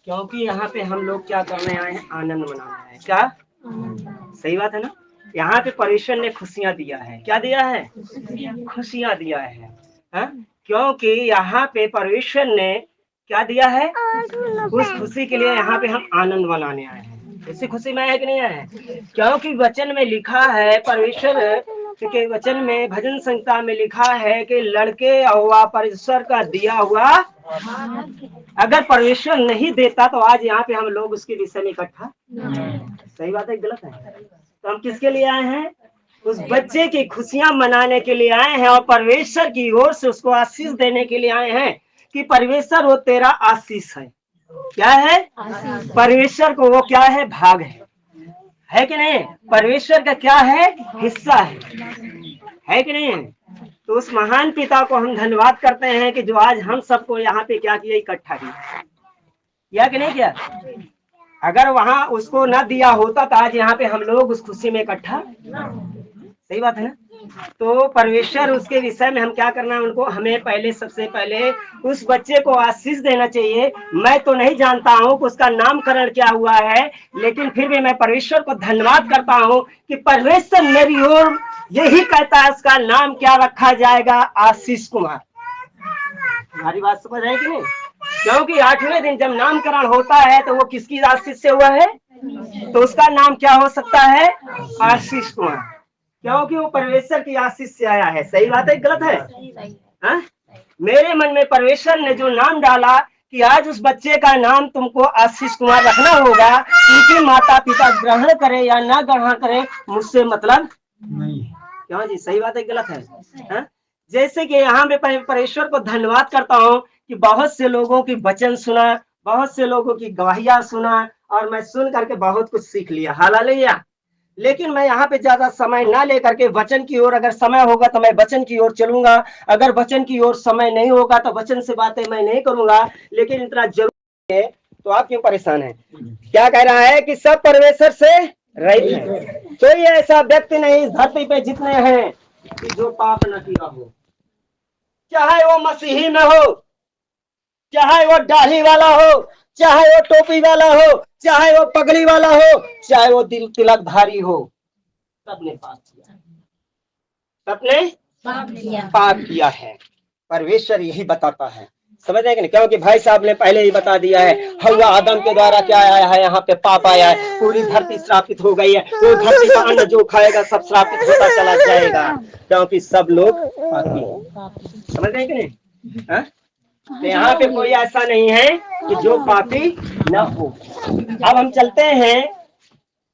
क्योंकि यहाँ पे हम लोग क्या करने आए हैं, आनंद मनाने आए हैं। क्या सही बात है ना। यहाँ पे परमेश्वर ने खुशियां दिया है। क्या दिया है? खुशियां दिया है। हा? क्योंकि यहाँ पे परमेश्वर ने क्या दिया है? उस खुशी के लिए यहाँ पे हम आनंद मनाने आए हैं। इसी खुशी में है कि नहीं है? क्योंकि वचन में लिखा है, परमेश्वर के वचन में भजन संहिता में लिखा है कि लड़के हुआ परमेश्वर का दिया हुआ, अगर परमेश्वर नहीं देता तो आज यहाँ पे हम लोग उसके विषय में इकट्ठा। सही बात है गलत है? तो हम किसके लिए आए हैं? उस बच्चे की खुशियां मनाने के लिए आए हैं और परमेश्वर की ओर से उसको आशीष देने के लिए आए हैं कि परमेश्वर वो तेरा आशीष है। क्या है? परमेश्वर को वो क्या है? भाग है कि नहीं? परमेश्वर का क्या है? हिस्सा है कि नहीं? तो उस महान पिता को हम धन्यवाद करते हैं कि जो आज हम सबको यहाँ पे क्या किया, इकट्ठा किया कि नहीं किया। अगर वहां उसको न दिया होता तो आज यहाँ पे हम लोग उस खुशी में इकट्ठा। सही बात है ना। तो परमेश्वर उसके विषय में हम क्या करना है, उनको हमें पहले सबसे पहले उस बच्चे को आशीष देना चाहिए। मैं तो नहीं जानता हूँ कि उसका नामकरण क्या हुआ है, लेकिन फिर भी मैं परमेश्वर को धन्यवाद करता हूँ कि परमेश्वर मेरी ओर यही कहता है उसका नाम क्या रखा जाएगा, आशीष कुमार। हमारी बात समझ है कि नहीं? क्योंकि 8वें दिन जब नामकरण होता है तो वो किसकी आशीष से हुआ है? तो उसका नाम क्या हो सकता है? आशीष कुमार। क्योंकि वो परमेश्वर की आशीष से आया है। सही बात है गलत है? हा? मेरे मन में परमेश्वर ने जो नाम डाला कि आज उस बच्चे का नाम तुमको आशीष कुमार रखना होगा, उनके माता पिता ग्रहण करे या ना ग्रहण करे मुझसे मतलब नहीं। क्यों जी? सही बात है गलत है? हा? जैसे कि यहाँ पे परमेश्वर को धन्यवाद करता हूँ कि बहुत से लोगों की वचन सुना, बहुत से लोगों की गवाहियां सुना और मैं सुन करके बहुत कुछ सीख लिया। हालेलुया। लेकिन मैं यहाँ पे ज्यादा समय ना लेकर के वचन की ओर, अगर समय होगा तो मैं वचन की ओर चलूंगा, अगर वचन की ओर समय नहीं होगा तो वचन से बातें मैं नहीं करूंगा। लेकिन इतना जरूरी है तो आप क्यों परेशान हैं? क्या कह रहा है कि सब परमेश्वर से रहित है, कोई ऐसा व्यक्ति नहीं इस धरती पे जितने हैं कि जो पाप न किया हो, चाहे वो मसीही में हो, चाहे वो दाढ़ी वाला हो, चाहे वो टोपी वाला हो, चाहे वो पगड़ी वाला हो, चाहे वो दिल तिलकधारी हो, सबने पाप किया, सबने पाप किया है। परमेश्वर यही बताता है। समझ रहे कि नहीं? क्योंकि भाई साहब ने पहले ही बता दिया है, हव्वा आदम के द्वारा क्या आया है, यहाँ पे पाप आया है, पूरी धरती श्रापित हो गई है। वो धरती का अन्न जो खाएगा सब श्रापित होता चला जाएगा, क्योंकि सब लोग पापी। समझ रहे कि नहीं? हा? तो यहाँ पे कोई ऐसा नहीं है कि जो पापी न हो। अब हम चलते हैं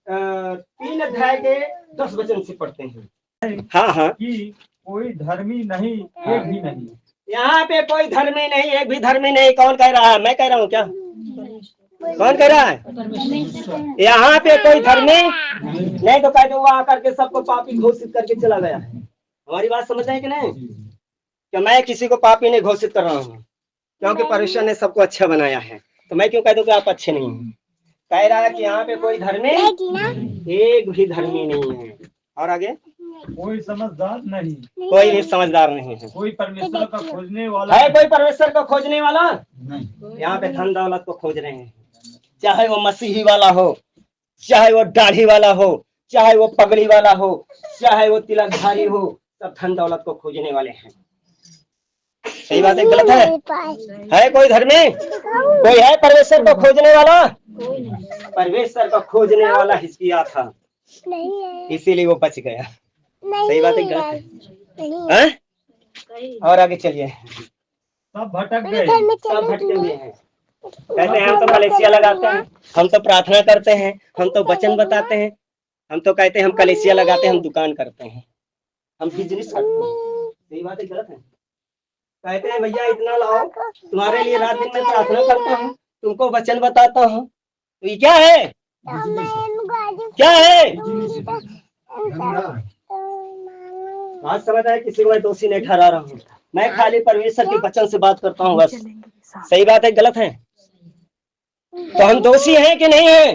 3 अध्याय के 10 वचन से पढ़ते हैं। हाँ हाँ, कि कोई धर्मी नहीं, एक भी नहीं। यहाँ पे कोई धर्मी नहीं, एक भी धर्मी नहीं। कौन कह रहा है? मैं कह रहा हूँ क्या? कौन कह रहा है? यहाँ पे कोई धर्मी नहीं तो कह दो वो आकर के सबको पापी घोषित करके चला गया है। हमारी बात समझ रहे हैं कि नहीं? कि मैं किसी को पापी नहीं घोषित कर रहा हूँ, क्योंकि परमेश्वर ने सबको अच्छा बनाया है। तो मैं क्यों कह दूं कि आप अच्छे नहीं हैं? कह रहा है कि यहाँ पे कोई धर्मी, एक भी धर्मी नहीं है। और आगे, कोई समझदार नहीं, कोई भी समझदार नहीं है। कोई परमेश्वर का खोजने वाला है, कोई परमेश्वर को खोजने वाला नहीं। यहाँ पे धन दौलत को खोज रहे हैं, चाहे वो मसीही वाला हो, चाहे वो दाढ़ी वाला हो, चाहे वो पगड़ी वाला हो, चाहे वो तिलकधारी हो, सब धन दौलत को खोजने वाले हैं। सही बात है गलत है कोई धर्मी? कोई है परमेश्वर को खोजने वाला? परमेश्वर को खोजने वाला हिजकिय्याह था, इसीलिए वो बच गया। सही बात है गलत है? और आगे चलिए। सब भटक गए, सब भटके हुए हैं। कहते हैं हम तो कलेसिया लगाते हैं, हम तो प्रार्थना करते हैं, हम तो वचन बताते हैं, हम तो कहते हैं हम कलेसिया लगाते हैं, हम दुकान करते हैं, हम बिजनेस करते हैं। सही बात है गलत है? कहते हैं भैया इतना लाओ, तुम्हारे लिए रात दिन में प्रार्थना करता हूँ, तुमको वचन बताता हूँ। तो ये क्या है? क्या है? आज समझ आए? किसी को मैं दोषी नहीं ठहरा रहा हूँ, मैं खाली परमेश्वर के वचन से बात करता हूँ बस। सही बात है गलत है? तो हम दोषी हैं कि नहीं है?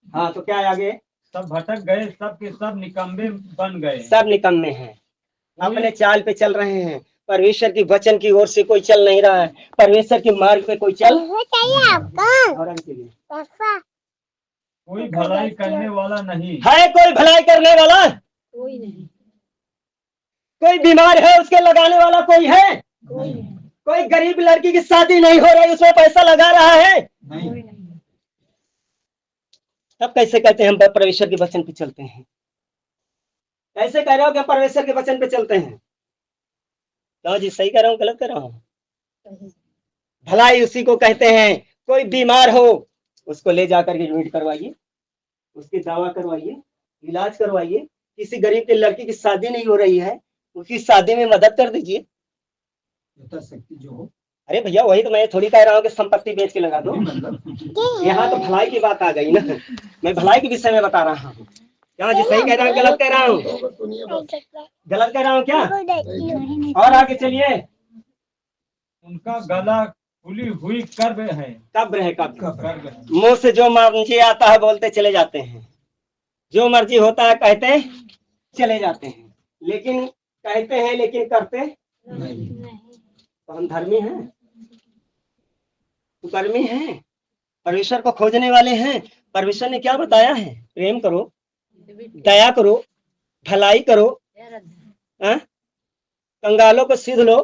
हाँ, तो क्या है आगे? सब भटक गए, सब के सब निकम्मे बन गए। सब निकम्मे हैं, अपने चाल पे चल रहे हैं, परमेश्वर की वचन की ओर से कोई चल नहीं रहा है, परमेश्वर के मार्ग पे कोई चल और आगे चलिए। कोई भलाई करने वाला नहीं है कोई भलाई करने वाला, कोई नहीं, कोई बीमार है उसके लगाने वाला कोई है, कोई नहीं, कोई गरीब लड़की की शादी नहीं हो रही उसमें पैसा लगा रहा है, नहीं कोई नहीं। तब कैसे कहते हैं हम परमेश्वर के वचन पे चलते हैं? कैसे कह रहे हो कि हम परमेश्वर के वचन पे चलते हैं? क्यों जी, सही कह रहा हूँ गलत कह रहा हूँ? सही। भलाई उसी को कहते हैं। कोई बीमार हो उसको ले जाकर के एडमिट करवाइए, उसकी दवा करवाइए, इलाज करवाइए। किसी गरीब की लड़की की शादी नहीं हो रही है, उसकी शादी में मदद कर दीजिए। यथाशक्ति जो हो। अरे भैया वही तो मैं थोड़ी कह रहा हूँ कि संपत्ति बेच के लगा दो। मतलब यहाँ तो भलाई की बात आ गई ना, मैं भलाई के विषय में बता रहा हूँ। क्या जी सही कह रहा हूँ गलत कह रहा हूँ? गलत कह रहा हूँ क्या? और आगे चलिए। उनका गला खुली हुई कर्ब है। कब्र है कब्र। कर्ब है। मुंह से जो मर्जी आता है बोलते चले जाते हैं, जो मर्जी होता है कहते चले जाते हैं, लेकिन कहते हैं लेकिन करते नहीं। तो हम धर्मी हैं, कर्मी हैं, परमेश्वर को खोजने वाले हैं। परमेश्वर ने क्या बताया है? प्रेम करो, दया करो, भलाई करो, कंगालों को सीध लो,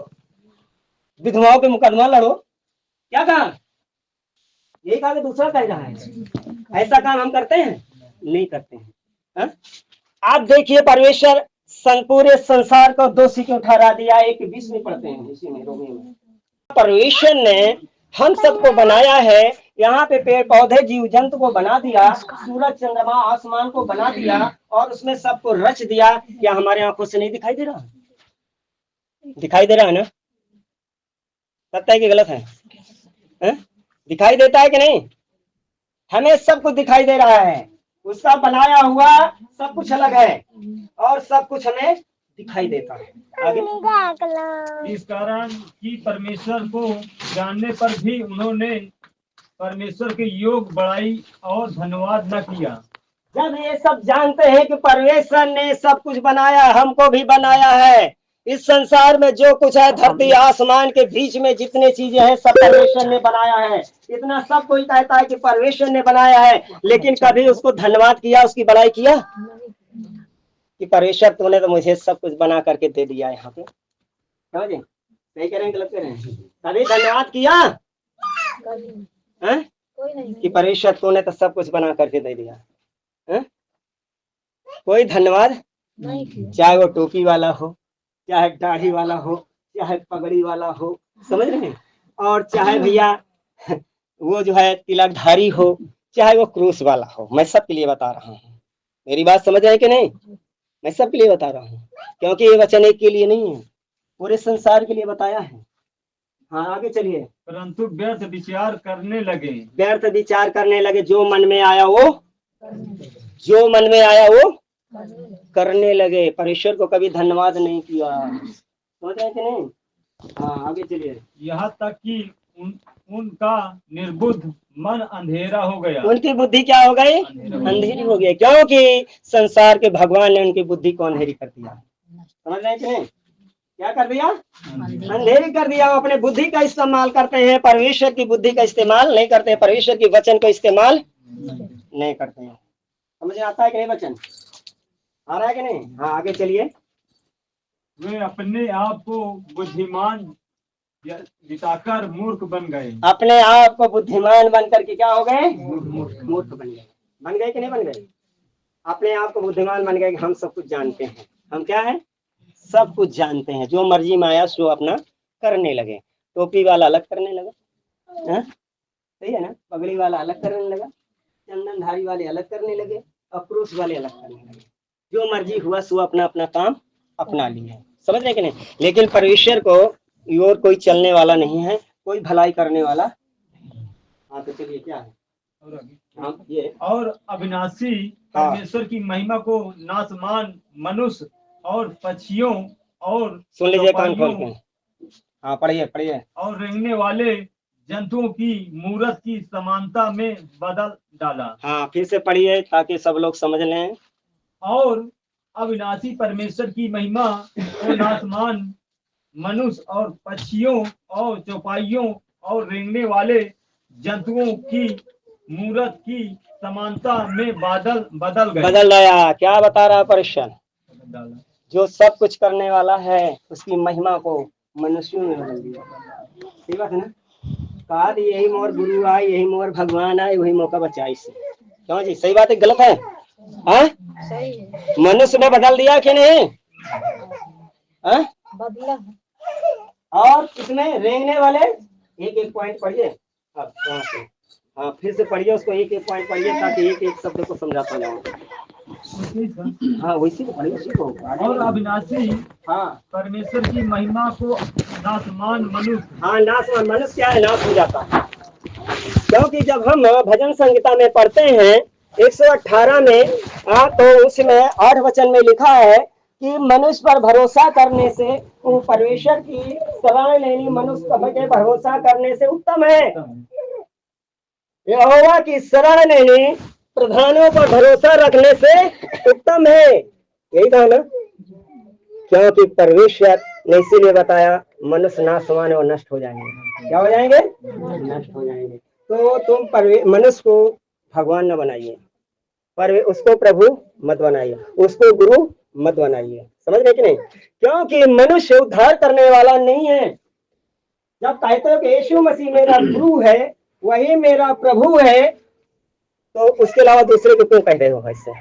विधवाओं के मुकदमा लड़ो। क्या कहा? यही कहा कि दूसरा कह रहा है? ऐसा काम हम करते हैं? नहीं करते हैं। हा? आप देखिए परमेश्वर पूरे संसार को दोषी क्यों ठहरा दिया? 1:20 में पढ़ते हैं इसी में, रोमी में। परमेश्वर ने हम सबको बनाया है, यहाँ पे पेड़ पौधे जीव जंतु को बना दिया, सूरज चंद्रमा आसमान को बना दिया और उसमें सबको रच दिया। क्या हमारे आंखों से नहीं दिखाई दे रहा? दिखाई दे रहा है ना? सत्य है कि गलत है? दिखाई देता है कि नहीं? हमें सब कुछ दिखाई दे रहा है, उसका बनाया हुआ सब कुछ अलग है और सब कुछ हमें दिखाई देता है। आगे। इस कारण कि परमेश्वर को जानने पर भी उन्होंने परमेश्वर के योग बड़ाई और धन्यवाद न किया। जब ये सब जानते हैं कि परमेश्वर ने सब कुछ बनाया, हमको भी बनाया है, इस संसार में जो कुछ है, धरती आसमान के बीच में जितने चीजें हैं सब परमेश्वर ने बनाया है। इतना सब कोई कहता है कि परमेश्वर ने बनाया है, लेकिन कभी उसको धन्यवाद किया, उसकी बड़ाई किया कि परमेश्वर तूने तो मुझे सब कुछ बना करके दे दिया। यहाँ पे समझ सही कह रहे हैं गलत कह रहे हैं? कभी धन्यवाद किया कि परमेश्वर तूने तो सब कुछ बना करके दे दिया? कोई धन्यवाद नहीं। चाहे वो टोपी वाला हो, चाहे दाढ़ी वाला हो, चाहे पगड़ी वाला हो, समझ रहे हैं, और चाहे भैया वो जो है तिलकधारी हो, चाहे वो क्रूस वाला हो। मैं सबके लिए बता रहा हूँ, मेरी बात समझ रहे कि नहीं? मैं सबके लिए बता रहा हूँ, क्योंकि ये वचन एक के लिए नहीं है, पूरे संसार के लिए बताया है। हाँ आगे चलिए। परंतु व्यर्थ विचार करने लगे। व्यर्थ विचार करने लगे, जो मन में आया वो, जो मन में आया वो करने लगे। परमेश्वर को कभी धन्यवाद नहीं किया। समझ रहे कि नहीं? हाँ आगे चलिए। यहाँ तक कि उनका निर्बुद्ध मन अंधेरा हो गया। उनकी बुद्धि क्या हो गई? अंधेरी हो गई, क्योंकि संसार के भगवान ने उनकी बुद्धि को अंधेरी कर दिया। समझ रहे कि नहीं? क्या कर दिया? अंधेरी कर दिया। वो अपने बुद्धि का इस्तेमाल करते हैं, परमेश्वर की बुद्धि का इस्तेमाल नहीं करते हैं, परमेश्वर की वचन को इस्तेमाल नहीं करते हैं। समझ आता है कि नहीं? वचन आ रहा है कि नहीं? हाँ आगे चलिए। वे अपने आप को बुद्धिमान जिताकर मूर्ख बन गए। अपने आप को बुद्धिमान बन करके क्या हो गए? मूर्ख बन गए। बन गए कि नहीं बन गए? अपने आप को बुद्धिमान बन गए कि हम सब कुछ जानते हैं। हम क्या है? सब कुछ जानते हैं। जो मर्जी में आया सो अपना करने लगे। टोपी वाला अलग करने लगा, सही है ना? पगड़ी वाला अलग करने लगा, चंदनधारी वाले अलग करने लगे और क्रूस वाले अलग करने लगे। जो मर्जी हुआ सो अपना अपना काम अपना लिया। समझ रहे कि नहीं? लेकिन परमेश्वर को और कोई चलने वाला नहीं है, कोई भलाई करने वाला। हाँ तो चलिए क्या है? हाँ ये और अविनाशी परमेश्वर की महिमा को नासमान मनुष्य और पक्षियों और सुन लीजिए कान खोल के। हाँ पढ़िए पढ़िए। और रेंगने वाले जंतुओं की मूरत की समानता में बदल डाला। हाँ फिर से पढ़िए ताकि सब लोग समझ लें। और अविनाशी परमेश्वर की महिमा को नासमान मनुष्य और पक्षियों और चौपाइयों और रेंगने वाले जंतुओं की मूरत की समानता में बदल गए। बदल गया। क्या बता रहा है परमेश्वर? जो सब कुछ करने वाला है उसकी महिमा को मनुष्यों में बदल दिया। सही बात है ना? कहा कि यही मोर गुरु आए, यही मोर भगवान आए, वही मौका बचा इससे। क्यों जी? सही बात है गलत है? हाँ, सही है, मनुष्य ने बदल दिया कि नहीं? हाँ? बदला है। और इसमें रेंगने वाले एक एक पॉइंट पढ़िए। अब वहाँ से हाँ फिर से पढ़िए उसको, एक एक पॉइंट पढ़िए ताकि एक एक शब्द को समझाता जाऊँ। हाँ वैसे तो पढ़िए, उसी को। और अविनाशी हाँ परमेश्वर की महिमा को नासमान मनुष्य। हाँ, नासमान मनुष्य क्या है? नाश हो जाता है। क्योंकि जब हम भजन संहिता में पढ़ते हैं 118 में तो उसमें 8 वचन में लिखा है कि मनुष्य पर भरोसा करने से वो परमेश्वर की शरण लेनी मनुष्य पर भरोसा करने से उत्तम है। यहोवा की शरण लेनी प्रधानों पर भरोसा रखने से उत्तम है। यही कहा ना? क्योंकि परमेश्वर ने इसीलिए बताया मनुष्य नासवान और नष्ट हो जाएंगे। क्या हो जाएंगे? नष्ट हो जाएंगे। तो तुम मनुष्य को भगवान न बनाइए, पर उसको प्रभु मत बनाइए, उसको गुरु मत बनाइए। समझ गए कि नहीं? क्योंकि मनुष्य उद्धार करने वाला नहीं है। जब कहते हो कि यीशु मसीह मेरा गुरु है, वही मेरा प्रभु है, तो उसके अलावा दूसरे को क्यों कह रहे हो ऐसे?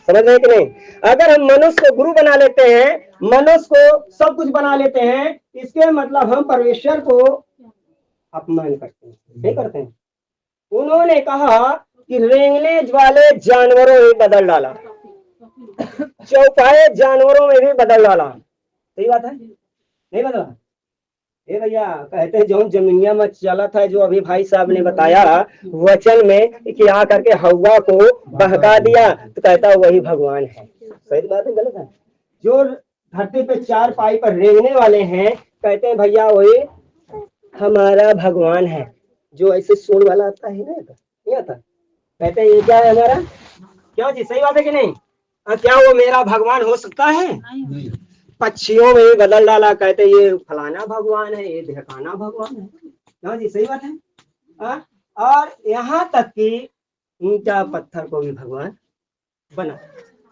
समझ रहे कि नहीं? अगर हम मनुष्य को गुरु बना लेते हैं, मनुष्य को सब कुछ बना लेते हैं, इसके मतलब हम परमेश्वर को अपमान करते हैं, नहीं करते हैं? उन्होंने कहा कि रेंगने वाले जानवरों में बदल डाला, चौपाए जानवरों में भी बदल डाला। सही बात है? नहीं बदला? ए भैया, कहते हैं जो जमीनिया में चला था, जो अभी भाई साहब ने बताया वचन में कि आ करके हवा को बहका दिया, तो कहता वही भगवान है। सही बात है गलत है? जो धरती पे 4 पाई पर रेंगने वाले हैं, कहते हैं भैया वही हमारा भगवान है। जो ऐसे शोर वाला आता है ना, नहीं आता, कहते हैं ये क्या है हमारा? क्यों जी? सही बात है कि नहीं? क्या वो मेरा भगवान हो सकता है? नहीं। पक्षियों में बदल डाला, कहते ये फलाना भगवान है, ये ढेकाना भगवान है। क्यों जी? सही बात है? और यहाँ तक कि ईंटा पत्थर को भी भगवान बना।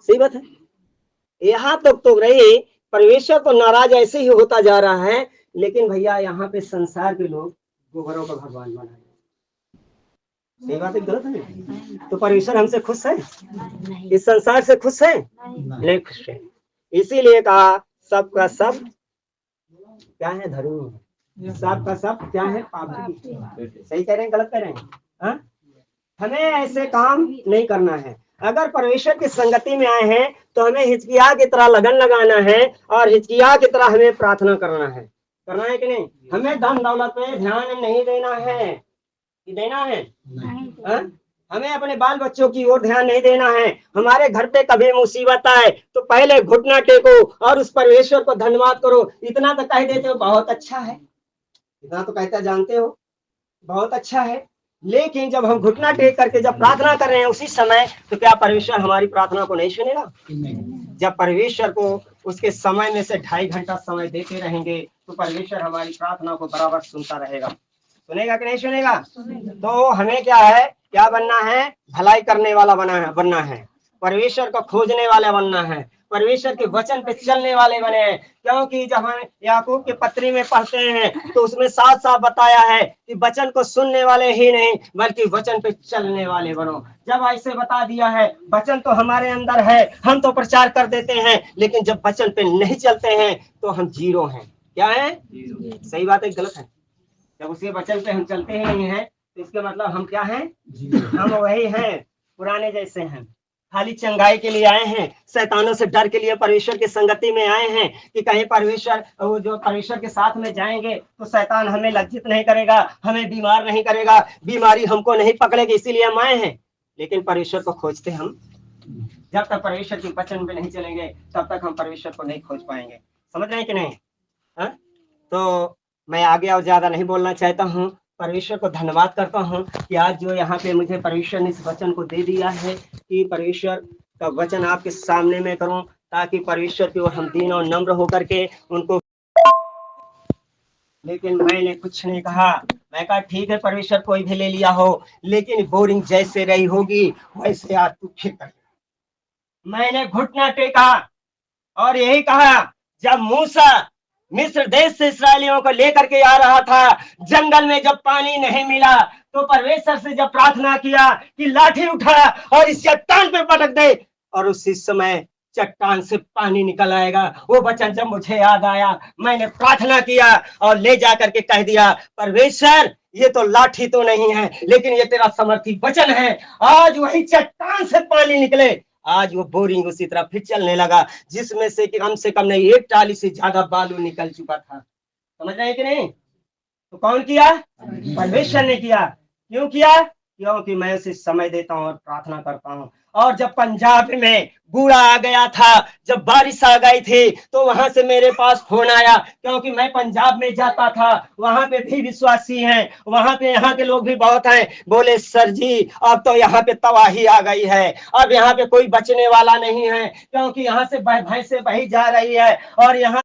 सही बात है? यहाँ तक तो रही, परमेश्वर को नाराज ऐसे ही होता जा रहा है, लेकिन भैया यहाँ पे संसार के लोग गोबरों का भगवान बना। सही बात है गलत है? तो परमेश्वर हमसे खुश है? इस संसार से खुश है? नहीं खुश है। इसीलिए कहा सबका सब क्या है? धर्मी है। सबका सब क्या है? पापी। सही कह रहे हैं गलत कह रहे हैं? हाँ? हमें ऐसे काम नहीं करना है। अगर परमेश्वर की संगति में आए हैं तो हमें हिचकिया की तरह लगन लगाना है और हिचकिया की तरह हमें प्रार्थना करना है कि नहीं? हमें धन दौलत पे ध्यान नहीं देना है कि देना है? हमें अपने बाल बच्चों की ओर ध्यान नहीं देना है। हमारे घर पे कभी मुसीबत आए तो पहले घुटना टेको और उस परमेश्वर को धन्यवाद करो। इतना तो कह देते हो बहुत अच्छा है, इतना तो कहता जानते हो बहुत अच्छा है, लेकिन जब हम घुटना टेक करके जब प्रार्थना कर रहे हैं उसी समय, तो क्या परमेश्वर हमारी प्रार्थना को नहीं सुनेगा? जब परमेश्वर को उसके समय में से 2.5 घंटा समय देते रहेंगे तो परमेश्वर हमारी प्रार्थना को बराबर सुनता रहेगा। सुनेगा कि नहीं सुनेगा? तो हमें क्या है? क्या बनना है? भलाई करने वाला बनना है, परमेश्वर को खोजने वाले बनना है, परमेश्वर के वचन पे चलने वाले बने हैं। क्योंकि जब हम याकूब के पत्री में पढ़ते हैं तो उसमें साफ साफ बताया है कि वचन को सुनने वाले ही नहीं बल्कि वचन पे चलने वाले बनो। जब ऐसे बता दिया है, वचन तो हमारे अंदर है, हम तो प्रचार कर देते हैं, लेकिन जब वचन पे नहीं चलते हैं तो हम जीरो हैं। क्या है? सही बात है गलत है? जब उसके वचन पे हम चलते ही नहीं है तो इसके मतलब हम क्या हैं? हम वही हैं, पुराने जैसे हैं, खाली चंगाई के लिए आए हैं, शैतानों से डर के लिए परमेश्वर की संगति में आए हैं कि कहीं परमेश्वर वो जो परमेश्वर के साथ में जाएंगे तो शैतान हमें लज्जित नहीं करेगा, हमें बीमार नहीं करेगा, बीमारी हमको नहीं पकड़ेगी, इसीलिए हम आए हैं। लेकिन परमेश्वर को खोजते हम, जब तक परमेश्वर के वचन पे नहीं चलेंगे तब तक हम परमेश्वर को नहीं खोज पाएंगे। समझ रहे हैं कि नहीं? हा? तो मैं आगे और ज्यादा नहीं बोलना चाहता हूँ। परमेश्वर को धन्यवाद करता हूँ कि आज जो यहाँ पे मुझे परमेश्वर ने इस वचन को दे दिया है कि परमेश्वर का वचन आपके सामने में करूँ, ताकि परमेश्वर की ओर हम दीन और नम्र होकर के उनको लेकिन मैंने कुछ नहीं कहा। मैं कहा ठीक है परमेश्वर, कोई भी ले लिया हो, लेकिन बोरिंग जैसे रही होगी वैसे आज तू ठीक कर। मैंने घुटना टेका और यही कहा, जब मूसा मिस्र देश से इसराइलियों को लेकर के आ रहा था, जंगल में जब पानी नहीं मिला तो परमेश्वर से जब प्रार्थना किया कि लाठी उठा और इस चट्टान पे पटक दे, और उसी समय चट्टान से पानी निकल आएगा। वो वचन जब मुझे याद आया, मैंने प्रार्थना किया और ले जाकर के कह दिया, परमेश्वर ये तो लाठी तो नहीं है, लेकिन ये तेरा समर्थी वचन है। आज वही चट्टान से पानी निकले। आज वो बोरिंग उसी तरह फिर चलने लगा, जिसमें से कि कम से कम नहीं 1 ट्राली से ज्यादा बालू निकल चुका था। समझ रहे हैं कि नहीं? तो कौन किया? परमेश्वर ने किया। क्यों किया? क्योंकि मैं उसे समय देता हूँ और प्रार्थना करता हूँ। और जब पंजाब में बूढ़ा आ गया था, जब बारिश आ गई थी, तो वहां से मेरे पास फोन आया, क्योंकि मैं पंजाब में जाता था, वहां पे भी विश्वासी हैं, वहां पे यहाँ के लोग भी बहुत हैं। बोले सर जी अब तो यहाँ पे तबाही आ गई है, अब यहाँ पे कोई बचने वाला नहीं है, क्योंकि यहाँ से भैंसे बही जा रही है और यहाँ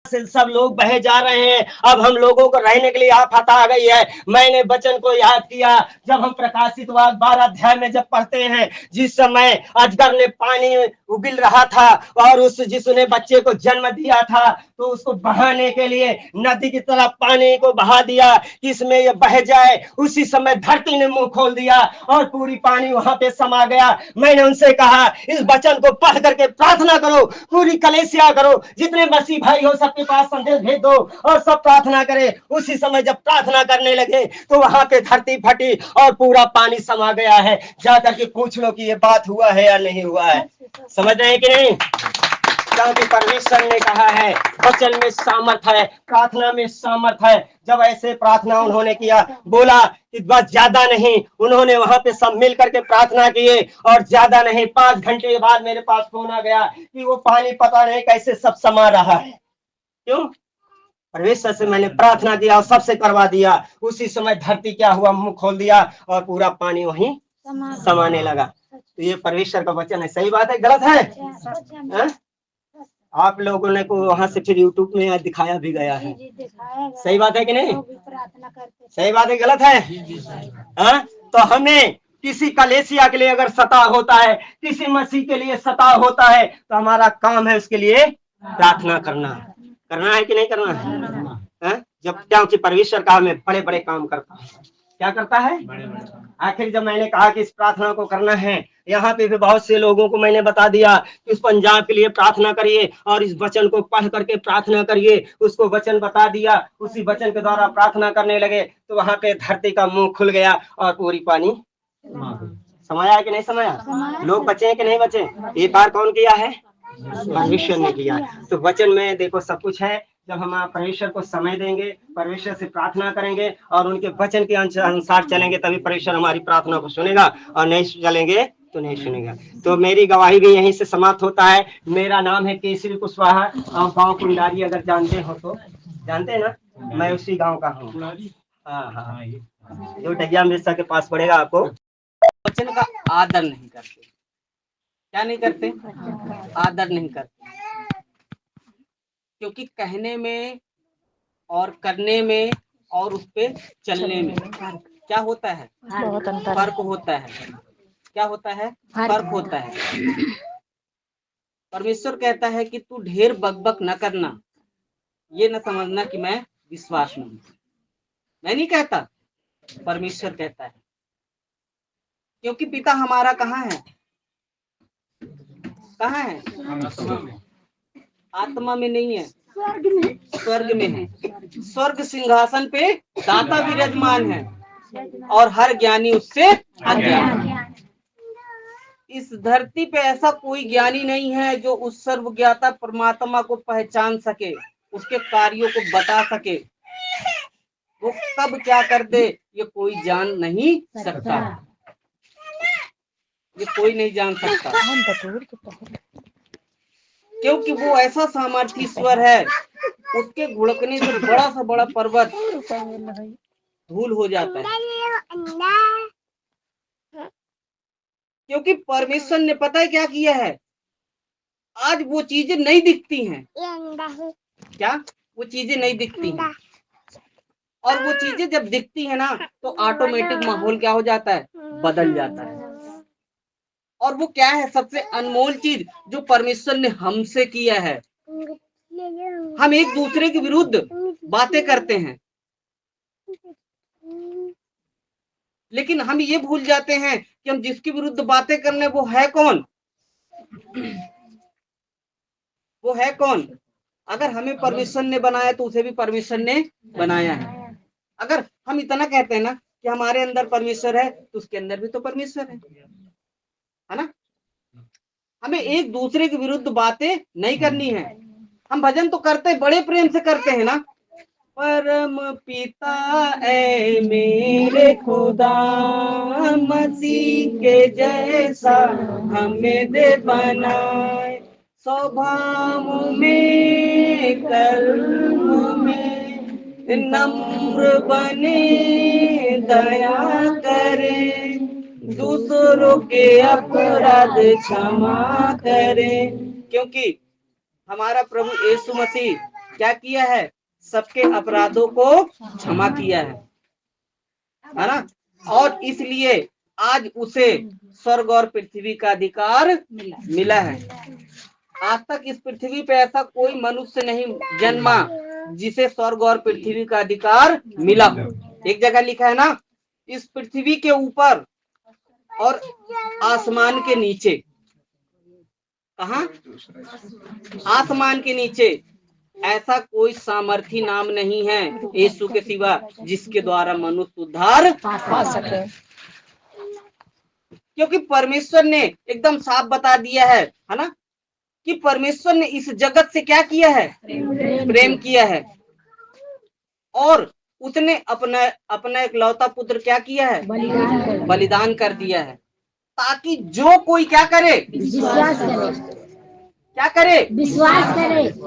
से सब लोग बहे जा रहे हैं। अब हम लोगों को रहने के लिए आफत आ गई है। मैंने वचन को याद किया, जब हम प्रकाशित वाक्य 12 अध्याय में जब पढ़ते हैं, जिस समय अजगर ने पानी उगिल रहा था और उस जिसने बच्चे को जन्म दिया था, तो उसको बहाने के लिए नदी की तरफ पानी को बहा दिया, इसमें ये बह जाए। उसी समय धरती ने मुंह खोल दिया और पूरी पानी वहां पे समा गया। मैंने उनसे कहा इस वचन को पढ़ करके प्रार्थना करो, पूरी कलेसिया करो, जितने मसीह भाई हो सबके पास संदेश भेज दो और सब प्रार्थना करे। उसी समय जब प्रार्थना करने लगे तो वहां पे धरती फटी और पूरा पानी समा गया है। जाकर के पूछ लो कि ये बात हुआ है या नहीं हुआ है। समझ रहे हैं कि नहीं? क्योंकि परमेश्वर ने कहा है, वचन में सामर्थ है, प्रार्थना में सामर्थ है। जब ऐसे प्रार्थना उन्होंने किया, बोला कि बस ज्यादा नहीं, उन्होंने वहां पे सब मिल करके प्रार्थना किए और ज्यादा नहीं 5 घंटे के बाद मेरे पास फोन आ गया कि वो पानी पता नहीं कैसे सब समा रहा है। क्यों? परमेश्वर से मैंने प्रार्थना किया और सबसे करवा दिया। उसी समय धरती क्या हुआ, मुंह खोल दिया और पूरा पानी वहीं समाने लगा। तो ये परमेश्वर का वचन है। सही बात है गलत है? आप लोगों ने को वहां से फिर यूट्यूब में दिखाया भी गया है। सही बात है कि नहीं? सही बात है गलत है? हाँ? तो हमें किसी कलेसिया के लिए अगर सता होता है, किसी मसीह के लिए सता होता है, तो हमारा काम है उसके लिए प्रार्थना करना है कि नहीं करना है? जब क्योंकि परमेश्वर का हमें बड़े बड़े काम करता है। क्या करता है? आखिर जब मैंने कहा कि इस प्रार्थना को करना है, यहाँ पे भी बहुत से लोगों को मैंने बता दिया कि उस पंजाब के लिए प्रार्थना करिए और इस वचन को पढ़ करके प्रार्थना करिए। उसको वचन बता दिया, उसी वचन के द्वारा प्रार्थना करने लगे तो वहां पे धरती का मुंह खुल गया और पूरी पानी समाया कि नहीं समाया? लोग बचे कि नहीं बचे? ये पार कौन किया है? परमेश्वर ने किया। तो वचन में देखो सब कुछ है। जब हम परमेश्वर को समय देंगे, परमेश्वर से प्रार्थना करेंगे और उनके वचन के अनुसार चलेंगे, तभी परमेश्वर हमारी प्रार्थना को सुनेगा, और नहीं चलेंगे तो नहीं सुनेगा। तो मेरी गवाही भी यहीं से समाप्त होता है। मेरा नाम है केसरी कुशवाहा और गांव कुंडारी, अगर जानते हो तो। जानते हैं ना? मैं उसी गांव का हूँ। हाँ, जो डैया मिर्जा के पास पड़ेगा आपको। वचन का आदर नहीं करते। क्या नहीं करते? आदर नहीं करते। क्योंकि कहने में और करने में और उस पे चलने में क्या होता है? फर्क होता है। क्या होता है? फर्क होता है। परमेश्वर कहता है कि तू ढेर बकबक न करना, ये न समझना कि मैं विश्वास नहीं। मैं नहीं कहता, परमेश्वर कहता है। क्योंकि पिता हमारा कहाँ है? कहाँ है? आत्मा में नहीं है, स्वर्ग में है। स्वर्ग सिंहासन पे दाता विराजमान है और हर ज्ञानी उससे अज्ञान। इस धरती पे ऐसा कोई ज्ञानी नहीं है जो उस सर्वज्ञाता परमात्मा को पहचान सके, उसके कार्यों को बता सके। वो कब क्या कर दे ये कोई जान नहीं सकता। ये कोई नहीं जान सकता, क्योंकि वो ऐसा सामर्थ्य ईश्वर है, उसके घुड़कने से बड़ा सा बड़ा पर्वत धूल हो जाता है। क्योंकि परमेश्वर ने पता है क्या किया है? आज वो चीजें नहीं दिखती हैं। क्या? वो चीजें नहीं दिखती हैं, और वो चीजें जब दिखती है ना तो ऑटोमेटिक माहौल क्या हो जाता है, बदल जाता है। और वो क्या है, सबसे अनमोल चीज जो परमेश्वर ने हमसे किया है। हम एक दूसरे के विरुद्ध बातें करते हैं, लेकिन हम ये भूल जाते हैं कि हम जिसके विरुद्ध बातें करने, वो है कौन, वो है कौन। अगर हमें परमेश्वर ने बनाया तो उसे भी परमेश्वर ने बनाया है। अगर हम इतना कहते हैं ना कि हमारे अंदर परमेश्वर है, तो उसके अंदर भी तो परमेश्वर है ना। हमें एक दूसरे के विरुद्ध बातें नहीं करनी है। हम भजन तो करते, बड़े प्रेम से करते हैं ना, परम पिता ऐ मेरे खुदा, मसीह के जैसा हमें दे बनाए, स्वभाव में कर्म में नम्र बने, दया करे, दूसरों के अपराध क्षमा करे। क्योंकि हमारा प्रभु यीशु मसीह क्या किया है, सबके अपराधों को क्षमा किया है ना। और इसलिए आज उसे स्वर्ग और पृथ्वी का अधिकार मिला है। आज तक इस पृथ्वी पे ऐसा कोई मनुष्य नहीं जन्मा जिसे स्वर्ग और पृथ्वी का अधिकार मिला हो। एक जगह लिखा है ना, इस पृथ्वी के ऊपर और आसमान के नीचे। कहाँ? आसमान के नीचे ऐसा कोई सामर्थी नाम नहीं है यीशु के सिवा जिसके द्वारा मनुष्य उद्धार पा सके। क्योंकि परमेश्वर ने एकदम साफ बता दिया है ना, कि परमेश्वर ने इस जगत से क्या किया है, प्रेम किया है। और उसने अपना इकलौता पुत्र क्या किया है, बलिदान कर दिया है, ताकि जो कोई क्या करे, विश्वास करे, क्या करे,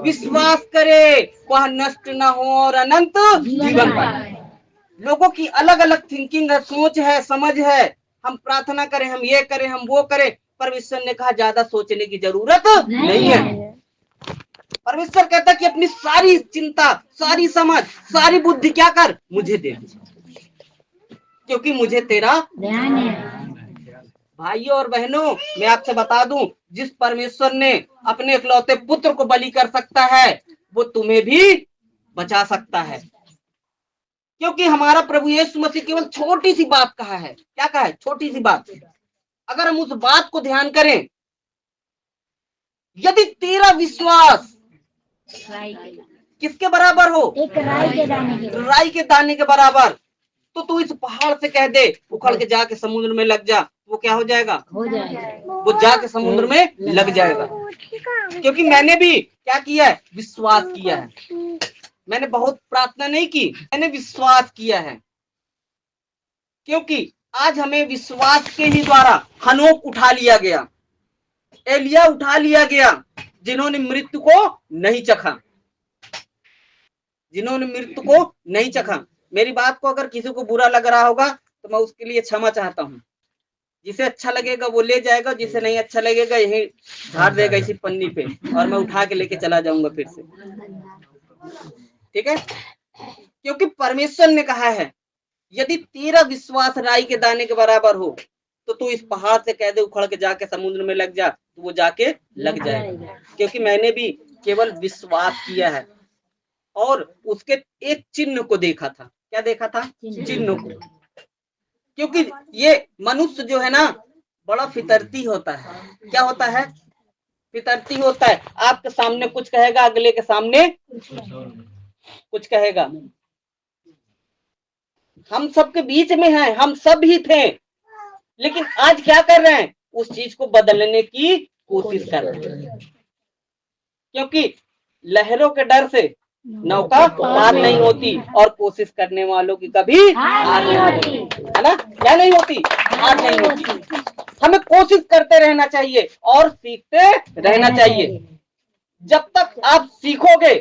विश्वास करे, वह नष्ट न हो और अनंत जीवन पाए। लोगों की अलग अलग थिंकिंग है, सोच है, समझ है। हम प्रार्थना करें, हम ये करें, हम वो करें। परमेश्वर ने कहा ज्यादा सोचने की जरूरत नहीं है। परमेश्वर कहता कि अपनी सारी चिंता, सारी समझ, सारी बुद्धि क्या कर, मुझे दे, क्योंकि मुझे तेरा ध्यान है। भाइयों और बहनों, मैं आपसे बता दूं, जिस परमेश्वर ने अपने इकलौते पुत्र को बलि कर सकता है, वो तुम्हें भी बचा सकता है। क्योंकि हमारा प्रभु यीशु मसीह केवल छोटी सी बात कहा है। क्या कहा है? छोटी सी बात। अगर हम उस बात को ध्यान करें, यदि तेरा विश्वास किसके बराबर हो, एक राई के दाने के बराबर, तो तू इस पहाड़ से कह दे उखड़ के जाके समुद्र में लग जा, वो क्या हो जाएगा, वो जाके समुद्र में लग जाएगा। क्योंकि मैंने भी क्या किया है, विश्वास किया है। मैंने बहुत प्रार्थना नहीं की, मैंने विश्वास किया है। क्योंकि आज हमें विश्वास के ही द्वारा हनोक उठा लिया गया, एलिया उठा लिया गया, जिन्होंने मृत्यु को नहीं चखा, जिन्होंने मृत्यु को नहीं चखा। मेरी बात को अगर किसी को बुरा लग रहा होगा तो मैं उसके लिए क्षमा चाहता हूँ। जिसे अच्छा लगेगा वो ले जाएगा, जिसे नहीं अच्छा लगेगा यही झाड़ देगा इसी पन्नी पे, और मैं उठा के लेके चला जाऊंगा फिर से। ठीक है? क्योंकि परमेश्वर ने कहा है, यदि तेरा विश्वास राई के दाने के बराबर हो तो तू इस पहाड़ से कह दे उखड़ के जाके समुद्र में लग जा, तो वो जाके लग जाएगा। क्योंकि मैंने भी केवल विश्वास किया है और उसके एक चिन्ह को देखा था। क्या देखा था? चिन्ह को। क्योंकि ये मनुष्य जो है ना, बड़ा फितरती होता है। क्या होता है? फितरती होता है। आपके सामने कुछ कहेगा, अगले के सामने कुछ कहेगा। हम सबके बीच में हैं, हम सब ही थे, लेकिन आज क्या कर रहे हैं, उस चीज को बदलने की कोशिश कर रहे हैं। क्योंकि लहरों के डर से नौका पार नहीं होती और कोशिश करने वालों की कभी हार नहीं होती, है ना? क्या नहीं होती? हार नहीं होती। हमें कोशिश करते रहना चाहिए और सीखते रहना चाहिए। जब तक आप सीखोगे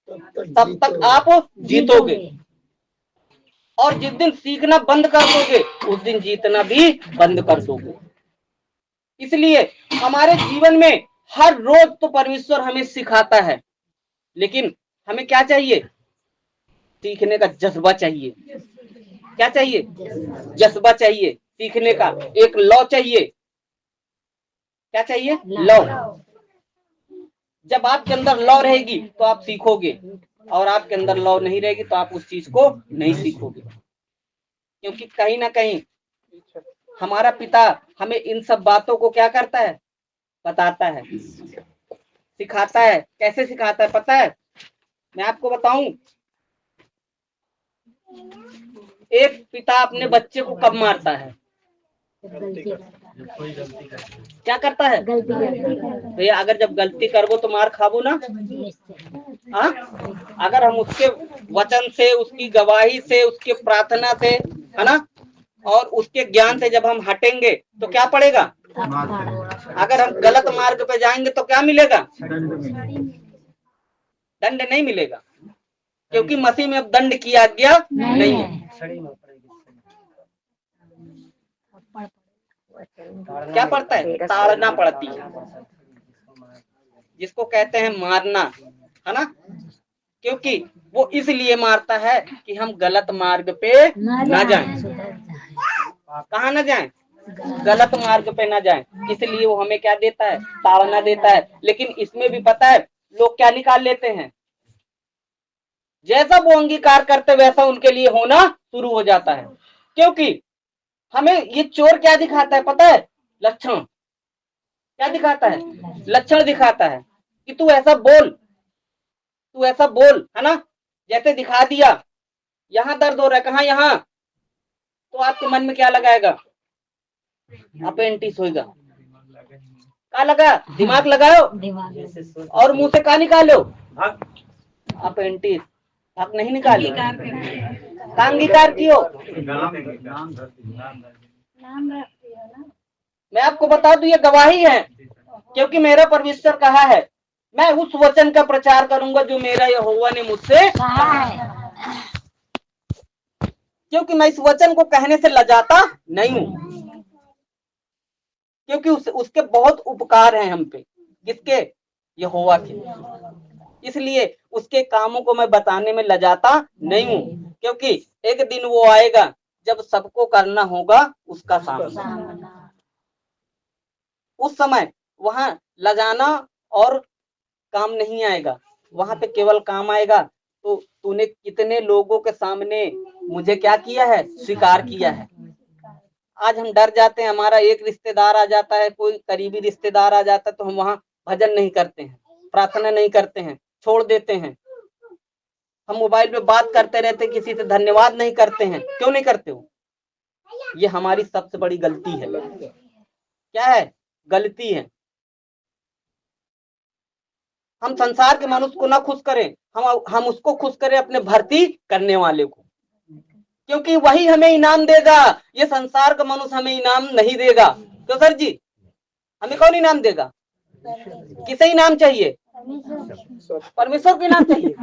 तब तक आप जीतोगे, और जिस दिन सीखना बंद कर दोगे उस दिन जीतना भी बंद कर दोगे। इसलिए हमारे जीवन में हर रोज तो परमेश्वर हमें सिखाता है, लेकिन हमें क्या चाहिए? सीखने का जज्बा चाहिए। क्या चाहिए? जज्बा चाहिए सीखने का, एक लौ चाहिए। क्या चाहिए? लौ। जब आपके अंदर लौ रहेगी तो आप सीखोगे, और आपके अंदर लौ नहीं रहेगी तो आप उस चीज को नहीं सीखोगे। क्योंकि कहीं ना कहीं हमारा पिता हमें इन सब बातों को क्या करता है? बताता है, सिखाता है। कैसे सिखाता है पता है? मैं आपको बताऊं, एक पिता अपने बच्चे को कब मारता है? क्या करता है? भैया अगर जब गलती करबो तो मार खाबो ना। हाँ, अगर हम उसके वचन से, उसकी गवाही से, उसके प्रार्थना से, है ना, और उसके ज्ञान से जब हम हटेंगे तो क्या पड़ेगा? अगर हम गलत मार्ग पे जाएंगे तो क्या मिलेगा? दंड नहीं मिलेगा, क्योंकि मसीह में अब दंड की आज्ञा नहीं है। क्या पड़ता है? ताड़ना पड़ती है, जिसको कहते हैं मारना, है ना। क्योंकि वो इसलिए मारता है कि हम गलत मार्ग पे ना जाएं। कहाँ ना जाएं? गलत मार्ग पे ना जाएं। इसलिए वो हमें क्या देता है? ताड़ना देता है। लेकिन इसमें भी पता है लोग क्या निकाल लेते हैं? जैसा वो अंगीकार करते वैसा उनके लिए होना शुरू हो जाता है। क्योंकि हमें ये चोर क्या दिखाता है पता है? लक्षण। क्या दिखाता है? लक्षण दिखाता है कि तू ऐसा बोल, तू ऐसा बोल, है ना। जैसे दिखा दिया यहाँ दर्द हो रहा है, कहाँ? यहाँ। तो आपके मन में क्या लगाएगा? अपेंडिक्स होगा। क्या लगा? दिमाग लगाओ, और मुंह से क्या निकालो? अपेंडिक्स। आप नहीं निकालो, का अंगीकार कियो। मैं आपको बता दूं ये गवाही है, क्योंकि मेरा परमेश्वर कहा है मैं उस वचन का प्रचार करूंगा जो मेरा यहोवा ने मुझसे कहा है। क्योंकि मैं इस वचन को कहने से लजाता नहीं हूं, क्योंकि उसके बहुत उपकार हैं हम पे। किसके? यहोवा के। इसलिए उसके कामों को मैं बताने में लजाता नहीं हूं, क्योंकि एक दिन वो आएगा जब सबको करना होगा उसका सामना। उस समय वहां लजाना और काम नहीं आएगा, वहां पे केवल काम आएगा तो तूने कितने लोगों के सामने मुझे क्या किया है? स्वीकार किया है। आज हम डर जाते हैं, हमारा एक रिश्तेदार आ जाता है, कोई करीबी रिश्तेदार आ जाता है तो हम वहां भजन नहीं करते हैं, प्रार्थना नहीं करते हैं, छोड़ देते हैं। हम मोबाइल पे बात करते रहते, किसी से धन्यवाद नहीं करते हैं। क्यों नहीं करते हो? ये हमारी सबसे बड़ी गलती है। क्या है? गलती है। हम संसार के मनुष्य को ना खुश करें, हम उसको खुश करें, अपने भर्ती करने वाले को, क्योंकि वही हमें इनाम देगा। ये संसार का मनुष्य हमें इनाम नहीं देगा। तो सर जी, हमें कौन इनाम देगा? किसे इनाम चाहिए? परमेश्वर को इनाम चाहिए।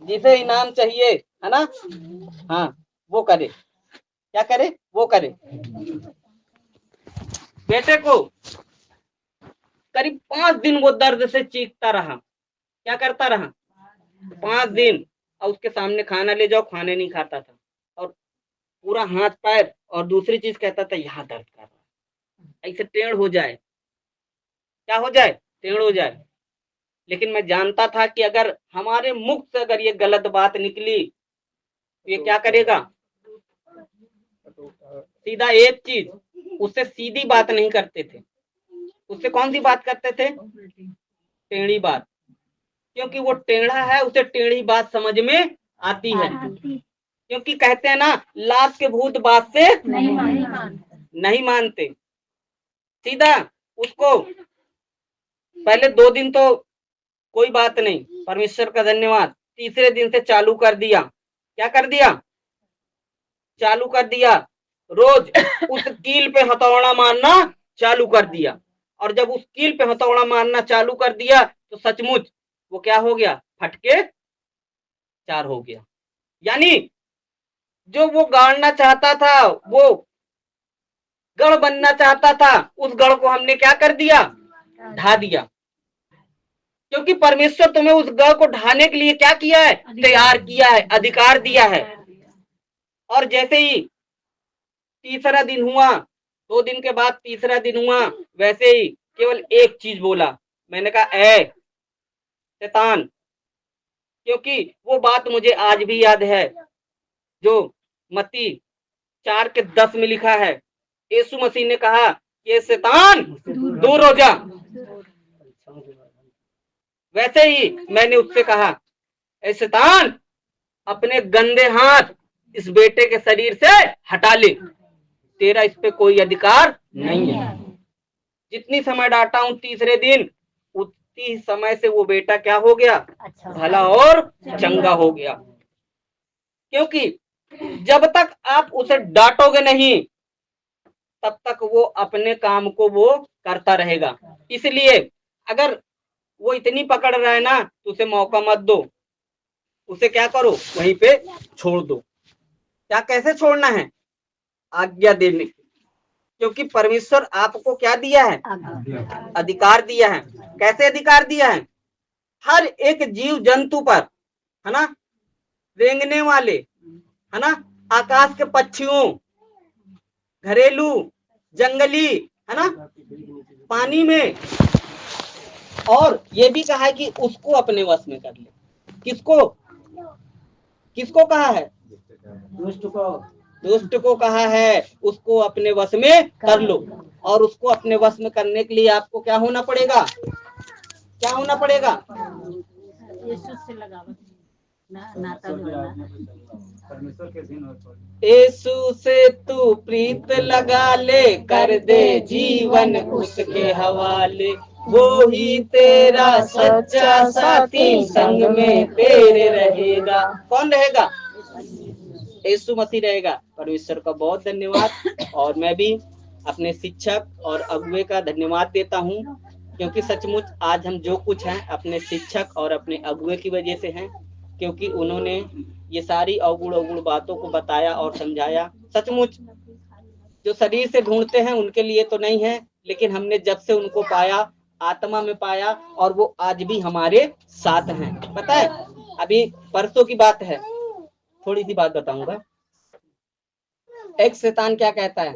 जिसे इनाम चाहिए, है ना, हाँ, वो करे। क्या करे? वो करे। बेटे को करीब 5 दिन वो दर्द से चीखता रहा। क्या करता रहा? 5 दिन। और उसके सामने खाना ले जाओ, खाने नहीं खाता था, और पूरा हाथ पैर और दूसरी चीज कहता था यहाँ दर्द कर रहा है, ऐसे टेढ़ हो जाए। क्या हो जाए? टेढ़ हो जाए। लेकिन मैं जानता था कि अगर हमारे मुख से अगर ये गलत बात निकली तो ये क्या करेगा? सीधा एक चीज, उससे सीधी बात नहीं करते थे, उससे कौन सी बात करते थे? टेढ़ी बात। क्योंकि वो टेढ़ा है, उसे टेढ़ी बात समझ में आती है। क्योंकि कहते हैं ना, लाश के भूत बात से नहीं मानते। सीधा उसको पहले 2 दिन तो कोई बात नहीं, परमेश्वर का धन्यवाद, तीसरे दिन से चालू कर दिया। क्या कर दिया? चालू कर दिया। रोज उस कील पे हथौड़ा मारना चालू कर दिया, और जब उस कील पे हथौड़ा मारना चालू कर दिया तो सचमुच वो क्या हो गया? फटके 4 हो गया। यानी जो वो गाड़ना चाहता था वो गढ़ बनना चाहता था, उस गढ़ को हमने क्या कर दिया, ढा दिया। क्योंकि परमेश्वर तुम्हें उस गढ़ को ढाने के लिए क्या किया है, तैयार किया है, अधिकार दिया है। और जैसे ही तीसरा दिन हुआ, 2 दिन के बाद तीसरा दिन हुआ, वैसे ही केवल एक चीज बोला, मैंने कहा ए शैतान, क्योंकि वो बात मुझे आज भी याद है जो मत्ती 4:10 में लिखा है। यीशु मसीह ने कहा ये शैतान दूर हो जा। वैसे ही मैंने उससे कहा ए शैतान, अपने गंदे हाथ इस बेटे के शरीर से हटा ले, तेरा इस पे कोई अधिकार नहीं है। जितनी समय डांटा हूं तीसरे दिन, उतनी समय से वो बेटा क्या हो गया, भला और चंगा हो गया। क्योंकि जब तक आप उसे डांटोगे नहीं, तब तक वो अपने काम को वो करता रहेगा। इसलिए अगर वो इतनी पकड़ रहा है ना, तो उसे मौका मत दो, उसे क्या करो, वहीं पे छोड़ दो। क्या कैसे छोड़ना है, आज्ञा देने, क्योंकि परमेश्वर आपको क्या दिया है, अधिकार दिया है। कैसे अधिकार दिया है, हर एक जीव जंतु पर, है ना, रेंगने वाले, है ना, आकाश के पक्षियों, घरेलू, जंगली, है ना, पानी में। और ये भी कहा है कि उसको अपने वश में कर ले। किसको, किसको कहा है, दुष्ट को कहा है, उसको अपने वश में कर लो। और उसको अपने वश में करने के लिए आपको क्या होना पड़ेगा, क्या होना पड़ेगा, यीशु से लगावत नाता जोड़ना। यीशु से तू प्रीत लगा ले, कर दे जीवन उसके हवाले, वो ही तेरा सच्चा साथी, संग में तेरे रहेगा। कौन रहेगा, यीशु मसीह रहेगा। परमेश्वर का बहुत धन्यवाद। और मैं भी अपने शिक्षक और अगुवे का धन्यवाद देता हूँ, क्योंकि सचमुच आज हम जो कुछ हैं अपने शिक्षक और अपने अगुवे की वजह से हैं, क्योंकि उन्होंने ये सारी अवगुण बातों को बताया और समझाया। सचमुच जो शरीर से ढूंढते हैं उनके लिए तो नहीं है, लेकिन हमने जब से उनको पाया, आत्मा में पाया, और वो आज भी हमारे साथ हैं। पता है, अभी परसों की बात है, थोड़ी सी बात बताऊंगा। एक शैतान क्या कहता है,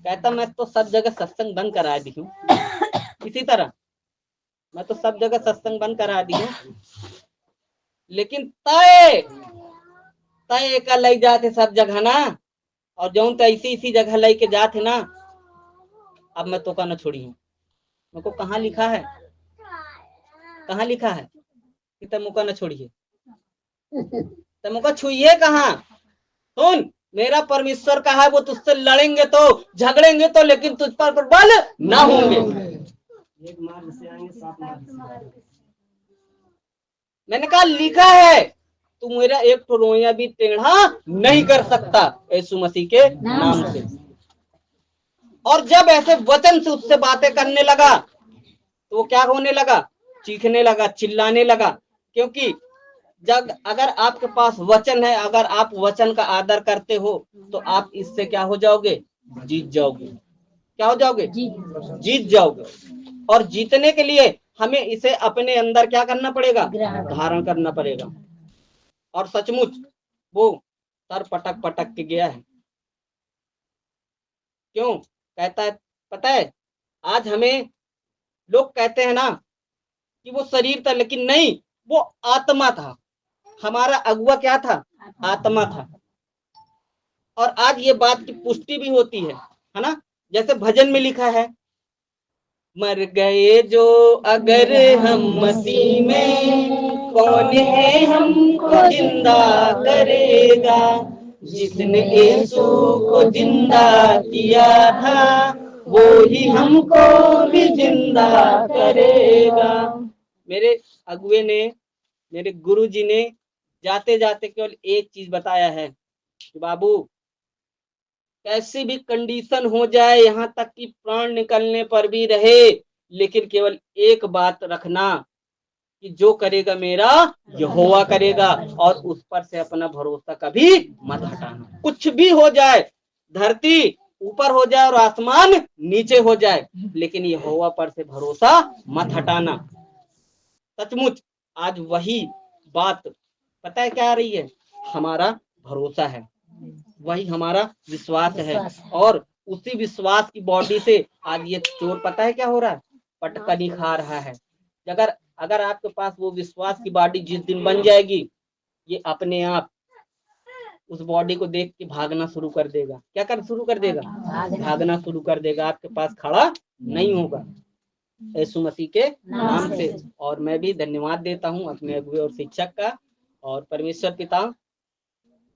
कहता मैं तो सब जगह सत्संग बंद करा दी हूँ, इसी तरह मैं तो सब जगह सत्संग बंद करा दी हूँ, लेकिन तय का लई जाते सब जगह ना, और जौन तो इसी जगह लई के जाते ना, अब मैं तो का न छोड़ी हूँ। मेरे को कहाँ लिखा है, कहाँ लिखा है कि तुम का न छोड़िए, तुम का छुइए कहाँ। सुन, मेरा परमेश्वर कहा है वो तुझसे लड़ेंगे तो, झगड़ेंगे तो, लेकिन तुझ पर बल ना होंगे। एक मार्ग से आएंगे, 7 मार्ग से। मैंने कहा लिखा है, तू मेरा एक तो रोया भी टेढ़ा नहीं कर सकता, यीशु मसीह के नाम से। और जब ऐसे वचन से उससे बातें करने लगा, तो वो क्या होने लगा, चीखने लगा, चिल्लाने लगा। क्योंकि जब अगर आपके पास वचन है, अगर आप वचन का आदर करते हो, तो आप इससे क्या हो जाओगे, जीत जाओगे। क्या हो जाओगे, जीत जाओगे। और जीतने के लिए हमें इसे अपने अंदर क्या करना पड़ेगा, धारण करना पड़ेगा। और सचमुच वो सर पटक पटक के गया है। क्यों कहता है, पता है, आज हमें लोग कहते हैं ना कि वो शरीर था, लेकिन नहीं, वो आत्मा था। हमारा अगुआ क्या था, आत्मा था। और आज ये बात की पुष्टि भी होती है ना, जैसे भजन में लिखा है, मर गए जो अगर हम मसीह में, कौन है हमको जिंदा करेगा, जिसने यीशु को जिंदा किया था, वो ही हमको भी जिंदा करेगा। मेरे अगुवे ने, मेरे गुरुजी ने जाते जाते केवल एक चीज बताया है कि बाबू, कैसी भी कंडीशन हो जाए, यहाँ तक कि प्राण निकलने पर भी रहे, लेकिन केवल एक बात रखना कि जो करेगा मेरा यहोवा करेगा, और उस पर से अपना भरोसा कभी मत हटाना। कुछ भी हो जाए, धरती ऊपर हो जाए और आसमान नीचे हो जाए, लेकिन यहोवा पर से भरोसा मत हटाना। सचमुच आज वही बात पता है क्या आ रही है, हमारा भरोसा है, वही हमारा विश्वास है। और उसी विश्वास की बॉडी से आज ये चोर पता है क्या हो रहा है, पटकनी खा रहा है। अगर अगर आपके पास वो विश्वास की बॉडी जिस दिन बन जाएगी, ये अपने आप उस बॉडी को देख के भागना शुरू कर देगा। क्या कर शुरू कर देगा, भागना शुरू कर देगा, आपके पास खड़ा नहीं होगा यीशु मसीह के नाम से। और मैं भी धन्यवाद देता हूँ अपने अगुवे और शिक्षक का, और परमेश्वर पिता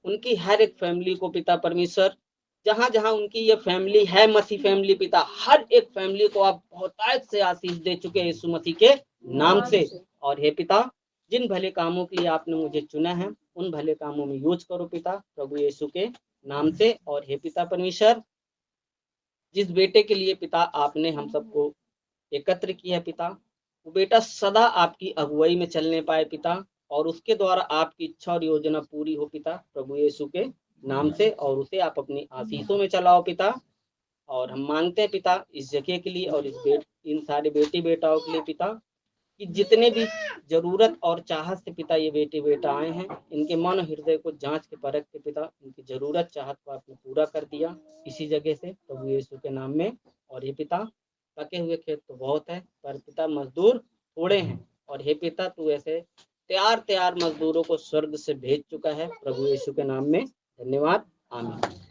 उनकी हर एक फैमिली को पिता परमेश्वर, जहां जहां उनकी ये फैमिली है मसीह फैमिली पिता, हर एक फैमिली को आप बहुतायत से आशीष दे चुके हैं यीशु मसीह के नाम से। और हे पिता, जिन भले कामों के लिए आपने मुझे चुना है, उन भले कामों में यूज करो पिता प्रभु यीशु के नाम से। और हे पिता परमेश्वर, जिस बेटे के लिए पिता आपने हम सबको एकत्र किया है पिता, वो बेटा सदा आपकी अगुवाई में चलने पाए पिता, और उसके द्वारा आपकी इच्छा और योजना पूरी हो पिता प्रभु यीशु के नाम से, और उसे आप अपनी आशीषों में चलाओ पिता। और हम मांगते हैं पिता इस जगह के लिए और इन सारे बेटी बेटाओं के लिए पिता, कि जितने भी जरूरत और चाहत से पिता ये बेटे बेटा आए हैं, इनके मन हृदय को जांच के परख के पिता इनकी जरूरत चाहत को आपने पूरा कर दिया इसी जगह से प्रभु यीशु के नाम में। और हे पिता, पके हुए खेत तो बहुत है, पर पिता मजदूर थोड़े हैं, और हे पिता तू ऐसे तैयार मजदूरों को स्वर्ग से भेज चुका है प्रभु यीशु के नाम में। धन्यवाद, आमीन।